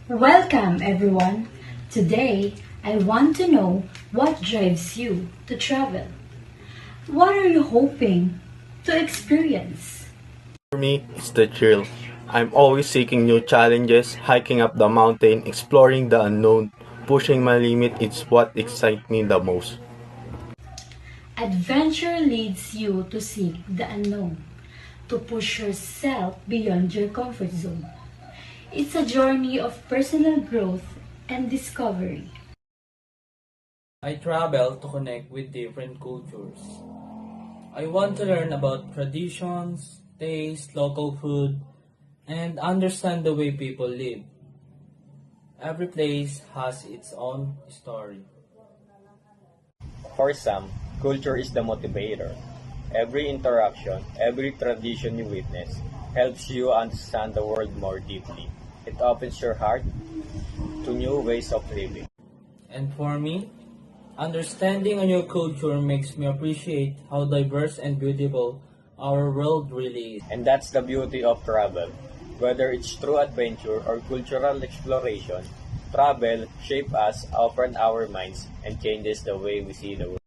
Welcome, everyone. Today, I want to know what drives you to travel. What are you hoping to experience? For me, it's the thrill. I'm always seeking new challenges, hiking up the mountain, exploring the unknown, pushing my limit is what excites me the most. Adventure leads you to seek the unknown, to push yourself beyond your comfort zone. It's a journey of personal growth and discovery. I travel to connect with different cultures. I want to learn about traditions, taste local food, and understand the way people live. Every place has its own story. For some, culture is the motivator. Every interaction, every tradition you witness helps you understand the world more deeply. It opens your heart to new ways of living. And for me, understanding a new culture makes me appreciate how diverse and beautiful our world really is. And that's the beauty of travel. Whether it's through adventure or cultural exploration, travel shapes us, opens our minds, and changes the way we see the world.